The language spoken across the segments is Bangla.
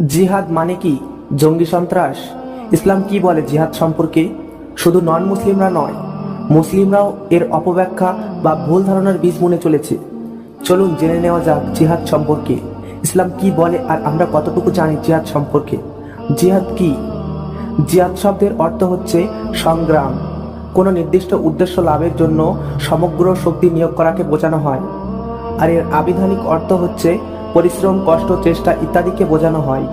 জিহাদ মানে কি? জঙ্গি সন্ত্রাস? ইসলাম কি বলে জিহাদ সম্পর্কে? শুধু নন মুসলিমরা নয়, মুসলিমরাও এর অপব্যাখ্যা বা ভুল ধারণার বীজ বুনে চলেছে। চলুন জেনে নেওয়া যাক জিহাদ সম্পর্কে। ইসলাম কি বলে আর আমরা কতটুকু জানি জিহাদ সম্পর্কে। জিহাদ কি? জিহাদ শব্দের অর্থ হচ্ছে সংগ্রাম। কোনো নির্দিষ্ট উদ্দেশ্য লাভের জন্য সমগ্র শক্তি নিয়োগ করাকে বোঝানো হয়। আর এর আবিধানিক অর্থ হচ্ছে পরিশ্রম, কষ্ট, চেষ্টা ইত্যাদিকে বোঝানো হয়।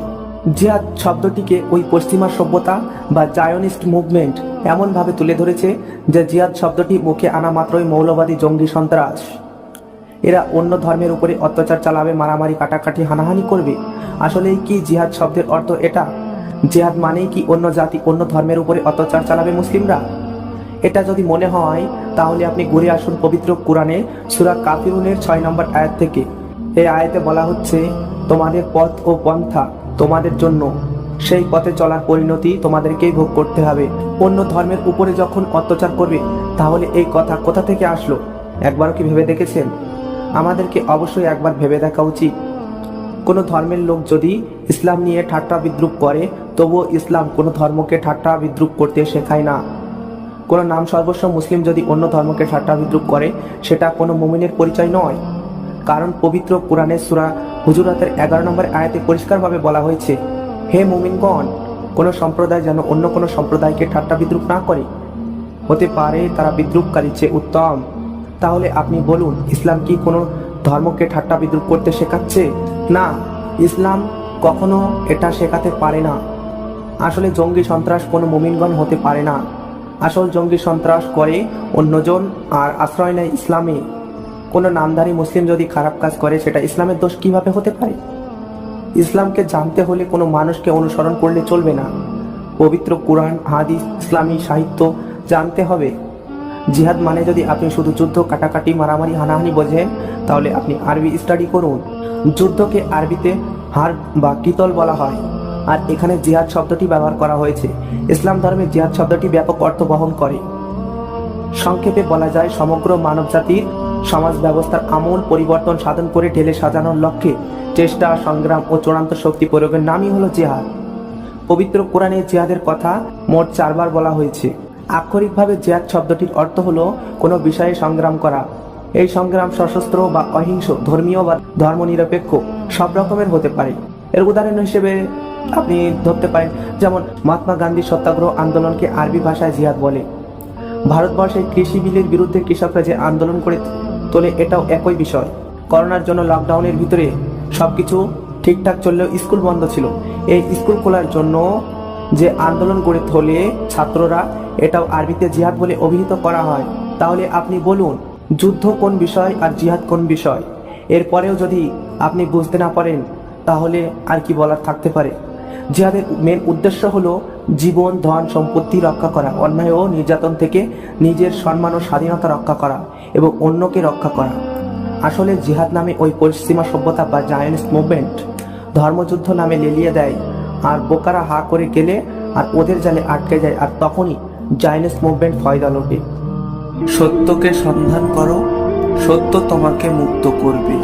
জিহাদ শব্দটিকে ওই পশ্চিমা সভ্যতা বা জায়নিস্ট মুভমেন্ট এমনভাবে তুলে ধরেছে যে জিহাদ শব্দটি মুখে আনা মাত্রই মৌলবাদী জঙ্গি সন্ত্রাস। এরা অন্য ধর্মের উপরে অত্যাচার চালাবে, মারামারি, কাটাকাটি, হানাহানি করবে। আসলেই কি জিহাদ শব্দের অর্থ এটা? জিহাদ মানেই কি অন্য জাতি, অন্য ধর্মের উপরে অত্যাচার চালাবে মুসলিমরা? এটা যদি মনে হয় তাহলে আপনি ঘুরে আসুন পবিত্র কুরআনে সূরা কাফিরুনের 6 নম্বর আয়াত থেকে। এই আয়াতে বলা হচ্ছে, তোমাদের পথ ও পন্থা তোমাদের জন্য, সেই পথে চলার পরিণতি তোমাদেরকেই ভোগ করতে হবে। অন্য ধর্মের উপরে যখন অত্যাচার করবে তাহলে এই কথা কোথা থেকে আসলো? একবারও কি ভেবে দেখেছেন? আমাদেরকে অবশ্যই একবার ভেবে দেখা উচিত। কোনো ধর্মের লোক যদি ইসলাম নিয়ে ঠাট্টা বিদ্রুপ করে, তবুও ইসলাম কোনো ধর্মকে ঠাট্টা বিদ্রুপ করতে শেখায় না। কোনো নাম সর্বস্ব মুসলিম যদি অন্য ধর্মকে ঠাট্টা বিদ্রুপ করে, সেটা কোনো মুমিনের পরিচয় নয়। কারণ পবিত্র কুরআনের সূরা হুজুরাতের 11 নম্বর আয়াতে পরিষ্কারভাবে বলা হয়েছে, হে মুমিনগণ, কোনো সম্প্রদায় যেন অন্য কোনো সম্প্রদায়কে ঠাট্টা বিদ্রুপ না করে। হতে পারে তারা বিদ্রুপকারী চেয়ে উত্তম। তাহলে আপনি বলুন, ইসলাম কি কোনো ধর্মকে ঠাট্টা বিদ্রুপ করতে শেখাচ্ছে? না, ইসলাম কখনো এটা শেখাতে পারে না। আসলে জঙ্গি সন্ত্রাস কোনো মুমিনগণ হতে পারে না। আসল জঙ্গি সন্ত্রাস করে অন্যজন আর আশ্রয় নেয় ইসলামে। কোনো নামধারী মুসলিম যদি খারাপ কাজ করে, সেটা ইসলামের দোষ কিভাবে হতে পারে? ইসলামকে জানতে হলে কোনো মানুষকে অনুসরণ করলে চলবে না। পবিত্র কুরআন, হাদিস, ইসলামী সাহিত্য জানতে হবে। জিহাদ মানে যদি আপনি শুধু যুদ্ধ, কাটাকাটি, মারামারি, হানাহানি বোঝেন, তাহলে আপনি আরবি স্টাডি করুন। যুদ্ধকে আরবিতে হার্ব বা কিতল বলা হয়, আর এখানে জিহাদ শব্দটি ব্যবহার করা হয়েছে। ইসলাম ধর্মে জিহাদ শব্দটি ব্যাপক অর্থ বহন করে। সংক্ষেপে বলা যায়, সমগ্র মানবজাতির সমাজ ব্যবস্থার আমূল পরিবর্তন সাধন করে ঢেলে সাজানোর লক্ষ্যে চেষ্টা, সংগ্রাম ও চূড়ান্ত শক্তি প্রয়োগের নামই হলো জিহাদ। পবিত্র কোরআনে জিহাদের কথা মোট 4 বার বলা হয়েছে। আক্ষরিকভাবে জিহাদ শব্দটির অর্থ হলো কোনো বিষয়ে সংগ্রাম করা। এই সংগ্রাম সশস্ত্র বা অহিংস, ধর্মীয় বা ধর্মনিরপেক্ষ সব রকমের হতে পারে। এর উদাহরণ হিসেবে আপনি ধরতে পারেন, যেমন মহাত্মা গান্ধীর সত্যাগ্রহ আন্দোলনকে আরবি ভাষায় জিহাদ বলে। ভারতবর্ষে কৃষি বিলের বিরুদ্ধে কৃষকরা যে আন্দোলন করে তোলে, এটাও একই বিষয়। করোনার জন্য লকডাউনের ভিতরে সবকিছু ঠিকঠাক চললেও স্কুল বন্ধ ছিল। এই স্কুল খোলার জন্য যে আন্দোলন গড়ে তোলে ছাত্ররা, এটাও আরবিতে জিহাদ বলে অভিহিত করা হয়। তাহলে আপনি বলুন, যুদ্ধ কোন বিষয় আর জিহাদ কোন বিষয়? এরপরেও যদি আপনি বুঝতে না পারেন, তাহলে আর কি বলার থাকতে পারে? জিহাদের মেন উদ্দেশ্য হলো জীবন, ধন, সম্পত্তি রক্ষা করা, অন্যায় ও নির্যাতন থেকে নিজের সম্মান ও স্বাধীনতা রক্ষা করা এবং অন্যকে রক্ষা করা। আসলে জিহাদ নামে ওই পশ্চিমা সভ্যতা বা জায়নিস্ট মুভমেন্ট ধর্মযুদ্ধ নামে লেলিয়ে দেয়, আর বোকারা হা করে গেলে আর ওদের জালে আটকে যায়, আর তখনই জায়নিস্ট মুভমেন্ট ফয়দা লোটে। সত্যকে সন্ধান করো, সত্য তোমাকে মুক্ত করবে।